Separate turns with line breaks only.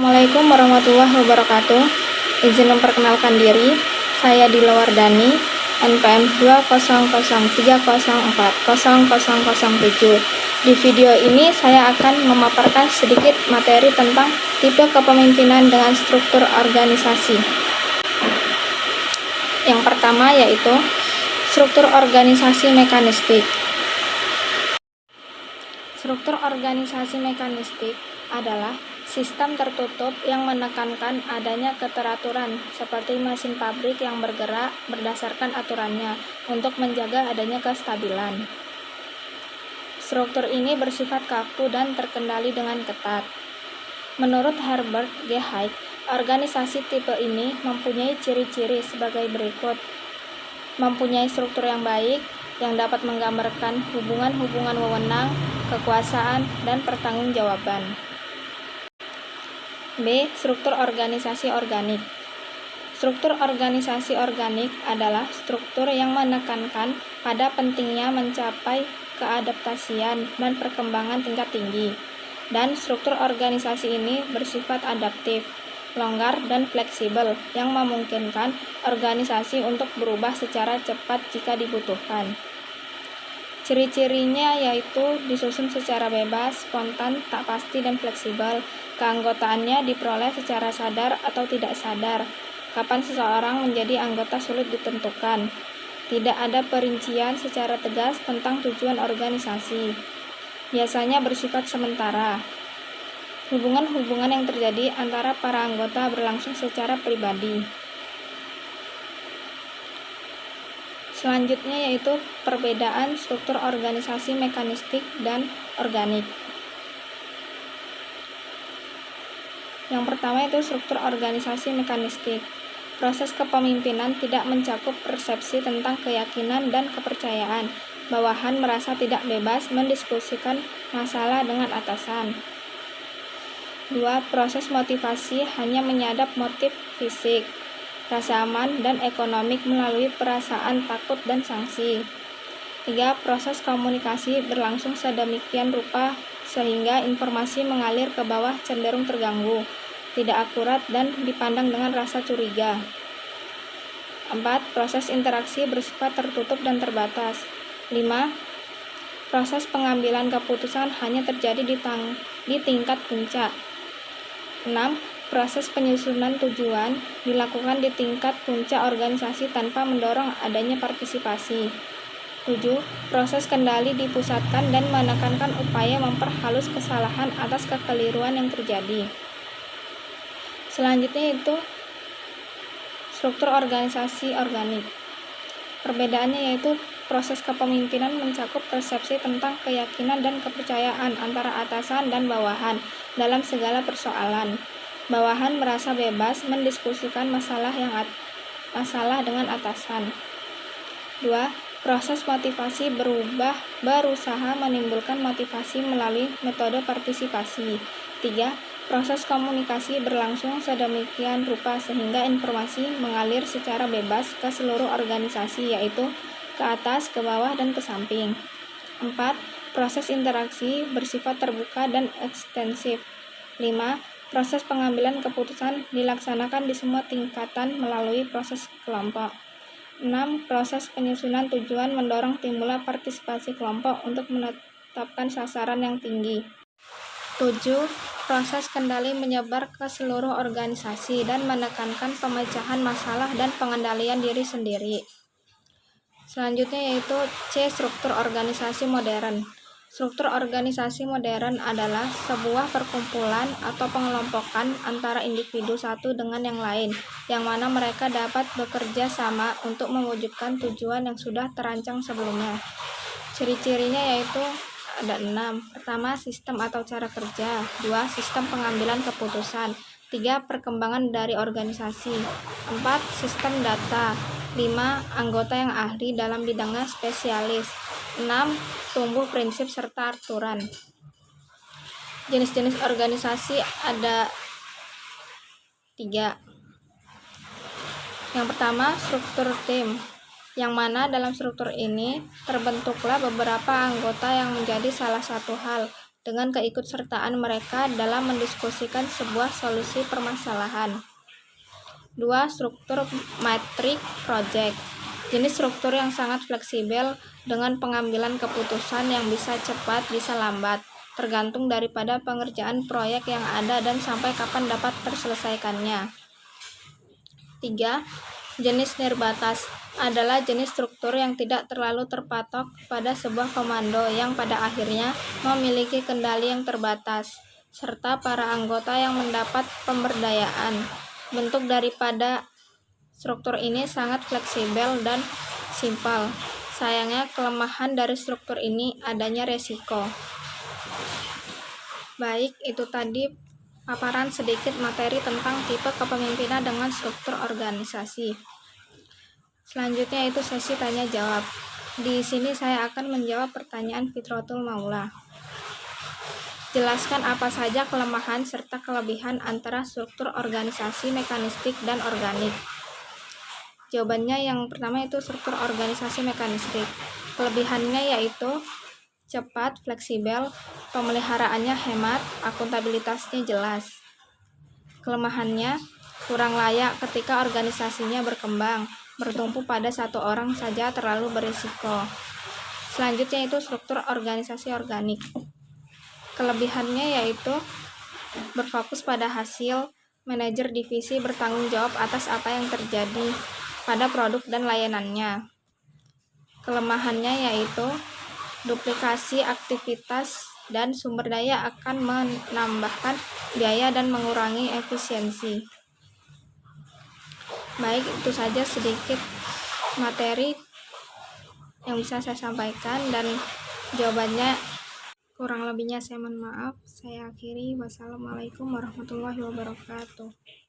Assalamualaikum warahmatullahi wabarakatuh. Izin memperkenalkan diri, saya Dila Wardani, NPM 20030040007. Di video ini saya akan memaparkan sedikit materi tentang tipe kepemimpinan dengan struktur organisasi. Yang pertama yaitu struktur organisasi mekanistik. Struktur organisasi mekanistik adalah sistem tertutup yang menekankan adanya keteraturan, seperti mesin pabrik yang bergerak berdasarkan aturannya untuk menjaga adanya kestabilan. Struktur ini bersifat kaku dan terkendali dengan ketat. Menurut Herbert G. Hayek, organisasi tipe ini mempunyai ciri-ciri sebagai berikut: mempunyai struktur yang baik, yang dapat menggambarkan hubungan-hubungan wewenang, kekuasaan, dan pertanggungjawaban. B. Struktur organisasi organik. Struktur organisasi organik adalah struktur yang menekankan pada pentingnya mencapai keadaptasian dan perkembangan tingkat tinggi. Dan struktur organisasi ini bersifat adaptif, longgar, dan fleksibel yang memungkinkan organisasi untuk berubah secara cepat jika dibutuhkan. Ciri-cirinya yaitu disusun secara bebas, spontan, tak pasti, dan fleksibel. Keanggotaannya diperoleh secara sadar atau tidak sadar. Kapan seseorang menjadi anggota sulit ditentukan. Tidak ada perincian secara tegas tentang tujuan organisasi. Biasanya bersifat sementara. Hubungan-hubungan yang terjadi antara para anggota berlangsung secara pribadi. Selanjutnya yaitu perbedaan struktur organisasi mekanistik dan organik. Yang pertama itu struktur organisasi mekanistik. Proses kepemimpinan tidak mencakup persepsi tentang keyakinan dan kepercayaan. Bawahan merasa tidak bebas mendiskusikan masalah dengan atasan. 2. Proses motivasi hanya menyadap motif fisik, rasa aman, dan ekonomik melalui perasaan takut dan sanksi. 3. Proses komunikasi berlangsung sedemikian rupa sehingga informasi mengalir ke bawah cenderung terganggu, tidak akurat, dan dipandang dengan rasa curiga. 4. Proses interaksi bersifat tertutup dan terbatas. 5. Proses pengambilan keputusan hanya terjadi di tingkat puncak. 6. Proses penyusunan tujuan dilakukan di tingkat puncak organisasi tanpa mendorong adanya partisipasi. 7. Proses kendali dipusatkan dan menekankan upaya memperhalus kesalahan atas kekeliruan yang terjadi. Selanjutnya itu struktur organisasi organik. Perbedaannya yaitu proses kepemimpinan mencakup persepsi tentang keyakinan dan kepercayaan antara atasan dan bawahan dalam segala persoalan. Bawahan merasa bebas mendiskusikan masalah dengan atasan. 2. Proses motivasi berusaha menimbulkan motivasi melalui metode partisipasi. 3. Proses komunikasi berlangsung sedemikian rupa sehingga informasi mengalir secara bebas ke seluruh organisasi, yaitu ke atas, ke bawah, dan ke samping. 4. Proses interaksi bersifat terbuka dan ekstensif. 5. Proses pengambilan keputusan dilaksanakan di semua tingkatan melalui proses kelompok. 6. Proses penyusunan tujuan mendorong timbulnya partisipasi kelompok untuk menetapkan sasaran yang tinggi. 7. Proses kendali menyebar ke seluruh organisasi dan menekankan pemecahan masalah dan pengendalian diri sendiri. Selanjutnya yaitu C. Struktur organisasi modern. Struktur organisasi modern adalah sebuah perkumpulan atau pengelompokan antara individu satu dengan yang lain, yang mana mereka dapat bekerja sama untuk mewujudkan tujuan yang sudah terancang sebelumnya. Ciri-cirinya yaitu ada 6. Pertama, sistem atau cara kerja. 2. Sistem pengambilan keputusan. 3. Perkembangan dari organisasi. 4. Sistem data. 5. Anggota yang ahli dalam bidangnya spesialis. 6. Tumbuh prinsip serta aturan. Jenis-jenis organisasi ada 3. Yang pertama, struktur tim, yang mana dalam struktur ini terbentuklah beberapa anggota yang menjadi salah satu hal. dengan keikutsertaan mereka dalam mendiskusikan sebuah solusi permasalahan. 2. Struktur matric project. Jenis struktur yang sangat fleksibel dengan pengambilan keputusan yang bisa cepat, bisa lambat, tergantung daripada pengerjaan proyek yang ada dan sampai kapan dapat terselesaikannya. 3. Jenis nirbatas adalah jenis struktur yang tidak terlalu terpatok pada sebuah komando yang pada akhirnya memiliki kendali yang terbatas, serta para anggota yang mendapat pemberdayaan. Bentuk daripada struktur ini sangat fleksibel dan simpel. Sayangnya, kelemahan dari struktur ini adanya resiko. Baik, itu tadi paparan sedikit materi tentang tipe kepemimpinan dengan struktur organisasi. Selanjutnya itu sesi tanya jawab. Di sini saya akan menjawab pertanyaan Fitratul Maula. Jelaskan apa saja kelemahan serta kelebihan antara struktur organisasi mekanistik dan organik. Jawabannya yang pertama itu struktur organisasi mekanistik. Kelebihannya yaitu cepat, fleksibel, pemeliharaannya hemat, akuntabilitasnya jelas. Kelemahannya kurang layak ketika organisasinya berkembang, bertumpu pada satu orang saja terlalu berisiko. Selanjutnya itu struktur organisasi organik. Kelebihannya yaitu berfokus pada hasil, manajer divisi bertanggung jawab atas apa yang terjadi pada produk dan layanannya. Kelemahannya yaitu duplikasi aktivitas dan sumber daya akan menambahkan biaya dan mengurangi efisiensi. Baik, itu saja sedikit materi yang bisa saya sampaikan dan jawabannya kurang lebihnya saya mohon maaf. Saya akhiri. Wassalamualaikum warahmatullahi wabarakatuh.